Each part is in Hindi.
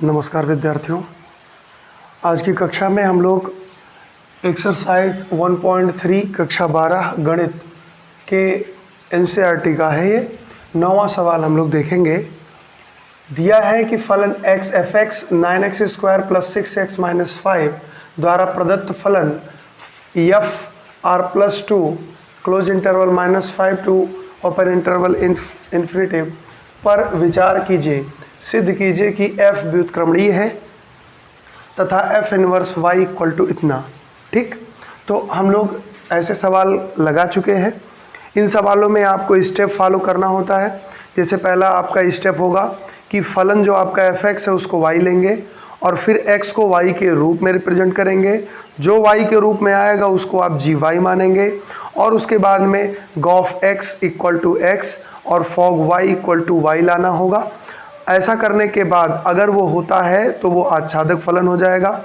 नमस्कार विद्यार्थियों। आज की कक्षा में हम लोग एक्सरसाइज 1.3 कक्षा 12 गणित के एनसीईआरटी का है ये 9वां सवाल हम लोग देखेंगे। दिया है कि फलन x f(x) 9x² + 6x - 5 द्वारा प्रदत्त फलन f r+2 close interval -5 to open interval infinity पर विचार कीजिए। सिद्ध कीजिए कि f व्युत्क्रमणीय है तथा f inverse y equal to इतना। ठीक, तो हम लोग ऐसे सवाल लगा चुके हैं। इन सवालों में आपको स्टेप फॉलो करना होता है। जैसे पहला आपका स्टेप होगा कि फलन जो आपका f(x) है उसको y लेंगे और फिर x को y के रूप में रिप्रेजेंट करेंगे। जो y के रूप में आएगा उसको आप gy मानेंगे और उसके बाद में gof x equal to x और fog y equal to y लाना होगा। ऐसा करने के बाद अगर वो होता है तो वो आच्छादक फलन हो जाएगा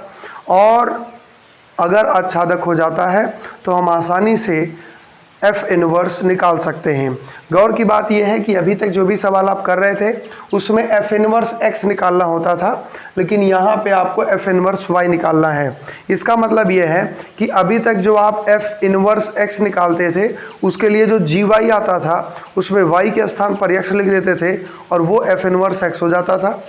और अगर आच्छादक हो जाता है तो हम आसानी से f इनवर्स निकाल सकते हैं। गौर की बात यह है कि अभी तक जो भी सवाल आप कर रहे थे उसमें f इनवर्स x निकालना होता था, लेकिन यहाँ पे आपको f इनवर्स y निकालना है। इसका मतलब यह है कि अभी तक जो आप f इनवर्स x निकालते थे उसके लिए जो gy आता था उसमें y के स्थान पर x लिख देते थे और वो f इनवर्स x हो जाता था।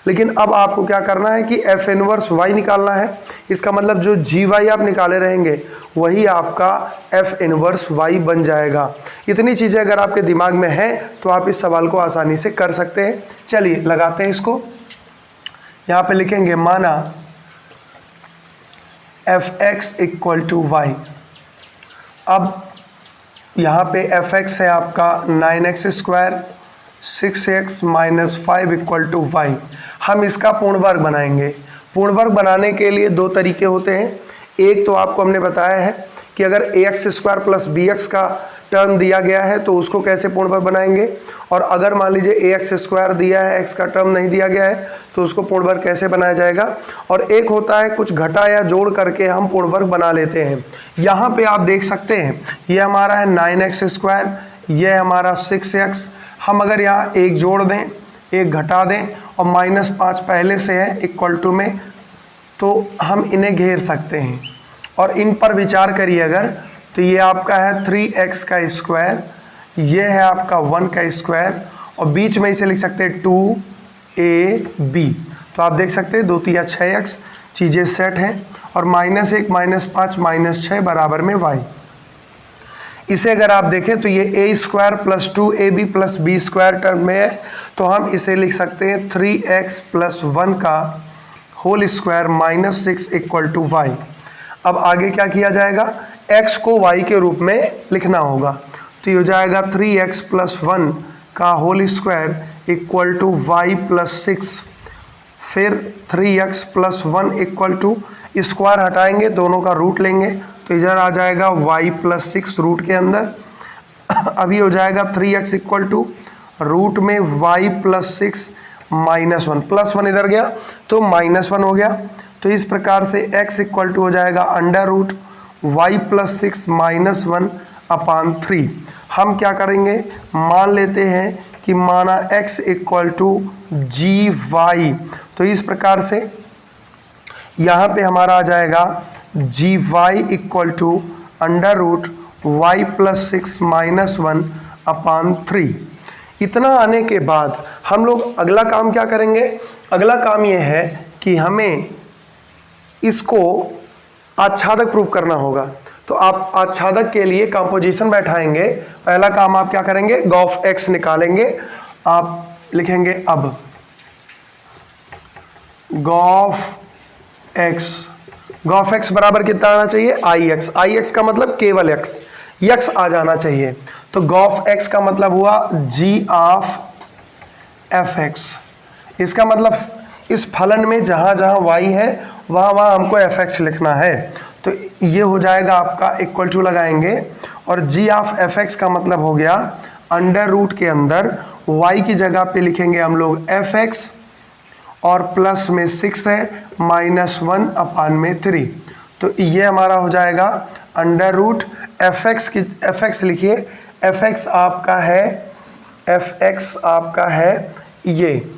लेकिन अब आपको क्या करना है कि f इनवर्स y निकालना है। इसका मतलब जो gy आप निकाले रहेंगे वही आपका f इनवर्स y बन जाएगा। इतनी चीज़ें अगर आपके दिमाग में हैं तो आप इस सवाल को आसानी से कर सकते हैं। चलिए लगाते हैं इसको। यहाँ पे लिखेंगे माना f(x) इक्वल टू y। अब यहाँ पे f(x) है आपका 9x², 6x - 5 equal to y। हम इसका पूर्ण वर्ग बनाएंगे। पूर्ण वर्ग बनाने के लिए दो तरीके होते हैं। एक तो आपको हमने बताया है कि अगर ax² + bx का टर्म दिया गया है तो उसको कैसे पूर्ण वर्ग बनाएंगे, और अगर मान लीजिए ax² दिया है, x का टर्म नहीं दिया गया है तो उसको पूर्ण वर्ग कैसे बनाया जाएगा। और एक होता है कुछ घटा या जोड़ करके हम पूर्ण वर्ग बना लेते हैं। यहाँ पे आप देख सकते हैं ये हमारा है 9x², यह हमारा 6x। हम अगर यहाँ एक जोड़ दें, एक घटा दें और -5 पहले से है इक्वल टू में, तो हम इन्हें घेर सकते हैं और इन पर विचार करिए अगर, तो ये आपका है 3x का स्क्वायर, ये है आपका 1 का स्क्वायर और बीच में इसे लिख सकते हैं 2ab। तो आप देख सकते हैं 2 × 6x, चीज़ें सेट हैं और -1 -5 -6 बराबर में y। इसे अगर आप देखें तो ये a² + 2ab + b² टर्म में है, तो हम इसे लिख सकते हैं 3x + 1 का whole square -6 equal to y। अब आगे क्या किया जाएगा, x को y के रूप में लिखना होगा, तो ये हो जाएगा 3x + 1 का whole square equal to y + 6। फिर 3x + 1 इक्वल टू, स्क्वायर हटाएंगे दोनों का रूट लेंगे तो इधर आ जाएगा y + 6 रूट के अंदर। अभी हो जाएगा 3x इक्वल टू रूट में y + 6 -1, +1 इधर गया तो -1 हो गया। तो इस प्रकार से x इक्वल टू हो जाएगा √ y + 6 -1/3। हम क्या करेंगे, मान लेते हैं कि माना x इक्वल टू gy, तो इस प्रकार से यहाँ पे हमारा आ जाएगा gy इक्वल टू √ y + 6 -1/3। इतना आने के बाद हम लोग अगला काम क्या करेंगे, अगला काम यह है कि हमें इसको आच्छादक प्रूफ करना होगा। तो आप आच्छादक के लिए कंपोजिशन बैठाएंगे। पहला काम आप क्या करेंगे, गॉफ x निकालेंगे। आप लिखेंगे अब गॉफ x बराबर कितना आना चाहिए, ix। ix का मतलब केवल x आ जाना चाहिए। तो गॉफ x का मतलब हुआ g ऑफ f(x). इसका मतलब इस फलन में जहाँ जहाँ y है वहाँ वहाँ हमको f(x) लिखना है। तो ये हो जाएगा आपका इक्वल टू लगाएंगे और g ऑफ f(x) का मतलब हो गया √ के अंदर y की जगह पे लिखेंगे हम लोग f(x) और प्लस में 6 है -1/3। तो ये हमारा हो जाएगा √ f(x) लिखिए, f(x) आपका है ये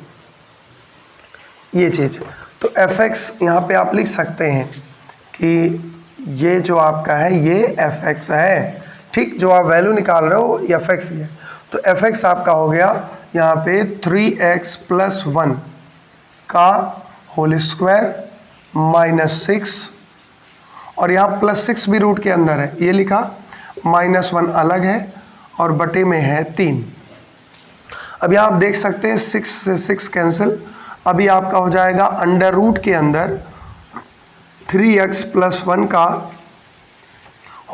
ये चीज़। तो एफ एक्स यहाँ पर आप लिख सकते हैं कि ये जो आपका है ये एफ एक्स है, ठीक, जो आप वैल्यू निकाल रहे हो एफ एक्स है। तो एफ एक्स आपका हो गया यहाँ पे 3x + 1 का होल स्क्वायर -6, और यहाँ +6 भी रूट के अंदर है, ये लिखा, -1 अलग है और बटे में है 3। अब यहाँ आप देख सकते हैं 6 से 6 कैंसिल, अभी आपका हो जाएगा अंडर रूट के अंदर 3x + 1 का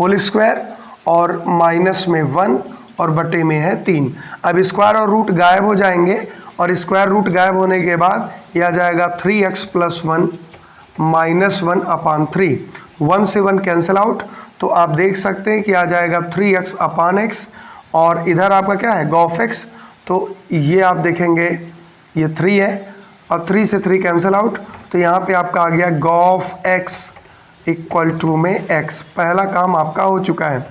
होल स्क्वायर और माइनस में 1 और बटे में है 3। अब स्क्वायर और रूट गायब हो जाएंगे, और स्क्वायर रूट गायब होने के बाद यह आ जाएगा 3x + 1 -1/3। 1 से 1 कैंसिल आउट, तो आप देख सकते हैं कि आ जाएगा 3x/x, और इधर आपका क्या है गॉफ x, तो ये आप देखेंगे ये 3 है और 3 से 3 कैंसिल आउट, तो यहाँ पे आपका आ गया गॉफ x = में x। पहला काम आपका हो चुका है।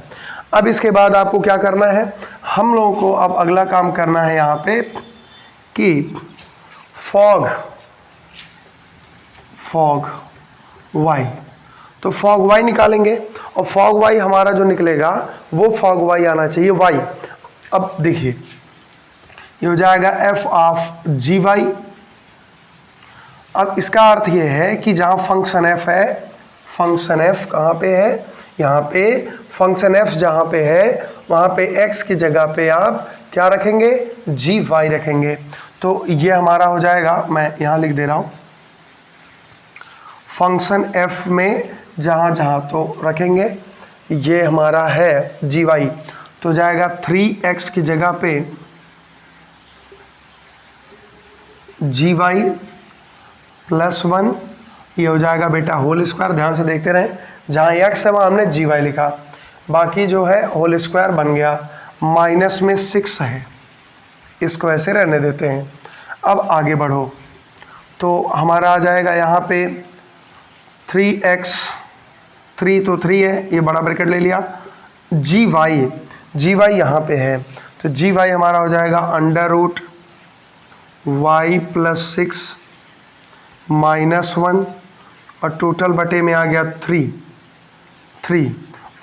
अब इसके बाद आपको क्या करना है, हम लोगों को अब अगला काम करना है यहाँ पे कि फॉग y, तो फॉग y निकालेंगे, और फॉग y हमारा जो निकलेगा वो फॉग y आना चाहिए y। अब देखिए ये हो जाएगा f(gy). अब इसका अर्थ ये है कि जहाँ फंक्शन f है, फंक्शन f कहाँ पे है, यहाँ पे फंक्शन f जहाँ पे है वहाँ पे x की जगह पे आप क्या रखेंगे, gy रखेंगे। तो ये हमारा हो जाएगा, मैं यहाँ लिख दे रहा हूँ, फंक्शन f में जहाँ जहाँ तो रखेंगे, ये हमारा है gy, तो जाएगा 3x की जगह पे gy + 1, ये हो जाएगा बेटा होल स्क्वायर। ध्यान से देखते रहें, जहाँ x है वहाँ हमने gy लिखा, बाकी जो है होल स्क्वायर बन गया, माइनस में 6 है, इसको ऐसे रहने देते हैं। अब आगे बढ़ो, तो हमारा आ जाएगा यहाँ पे 3x, 3 तो 3 है, ये बड़ा ब्रैकेट ले लिया, gy यहाँ पे है, तो gy हमारा हो जाएगा √y + 6 -1, और टोटल बटे में आ गया 3,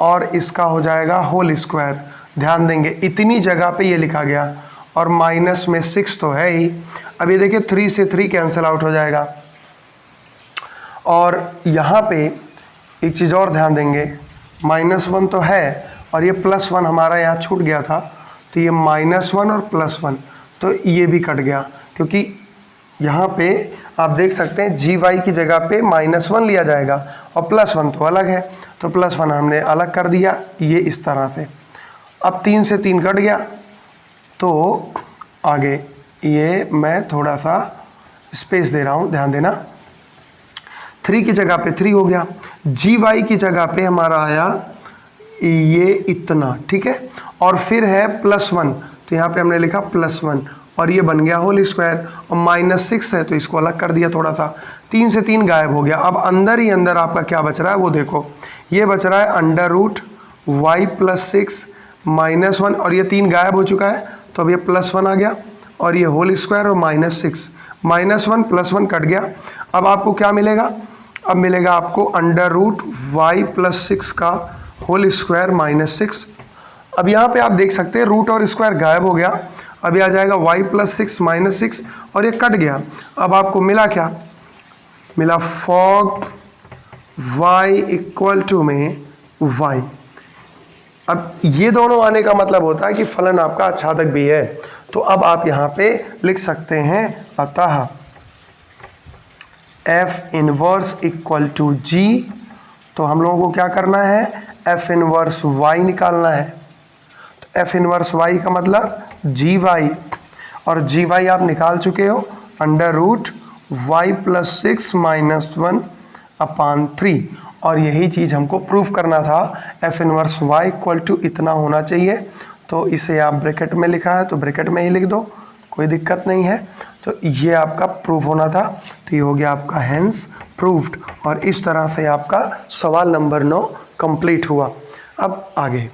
और इसका हो जाएगा होल स्क्वायर। ध्यान देंगे इतनी जगह पे ये लिखा गया, और माइनस में 6 तो है ही। अब ये देखिए 3 से 3 कैंसिल आउट हो जाएगा, और यहाँ पे एक चीज़ और ध्यान देंगे, -1 तो है और ये +1 हमारा यहाँ छूट गया था, तो ये -1 और +1, तो ये भी कट गया, क्योंकि यहाँ पे आप देख सकते हैं gy की जगह पे -1 लिया जाएगा और +1 तो अलग है, तो +1 हमने अलग कर दिया, ये इस तरह से। अब 3 से 3 कट गया, तो आगे ये मैं थोड़ा सा स्पेस दे रहा हूँ, ध्यान देना, 3 की जगह पे 3 हो गया, gy की जगह पे हमारा आया ये इतना, ठीक है, और फिर है +1, तो यहाँ पे हमने लिखा +1, और ये बन गया होल स्क्वायर, और -6 है तो इसको अलग कर दिया थोड़ा सा, 3 से 3 गायब हो गया। अब अंदर ही अंदर आपका क्या बच रहा है वो देखो, ये बच रहा है √y + 6 -1, और ये 3 गायब हो चुका है, तो अब ये +1 आ गया, और ये होल स्क्वायर और -6, -1 +1 कट गया। अब आपको क्या मिलेगा, अब मिलेगा आपको √y + 6 का होल स्क्वायर -6। अब यहाँ पे आप देख सकते हैं रूट और स्क्वायर गायब हो गया, अब ये आ जाएगा y + 6 -6, और ये कट गया। अब आपको मिला क्या, मिला फॉग y = में y। अब ये दोनों आने का मतलब होता है कि फलन आपका आच्छादक भी है, तो अब आप यहाँ पे लिख सकते हैं, अतः F−1 = g, तो हम लोगों को क्या करना है, F−1 y निकालना है, तो F−1 y का मतलब gy, और gy आप निकाल चुके हो, √y + 6 -1/3, और यही चीज़ हमको प्रूफ करना था, F−1 y = इतना होना चाहिए, तो इसे आप ब्रैकेट में लिखा है तो ब्रैकेट में ही लिख दो, कोई दिक्कत नहीं है। तो ये आपका प्रूफ होना था, तो ये हो गया आपका हैंस प्रूफ्ड, और इस तरह से आपका सवाल नंबर 9 कंप्लीट हुआ। अब आगे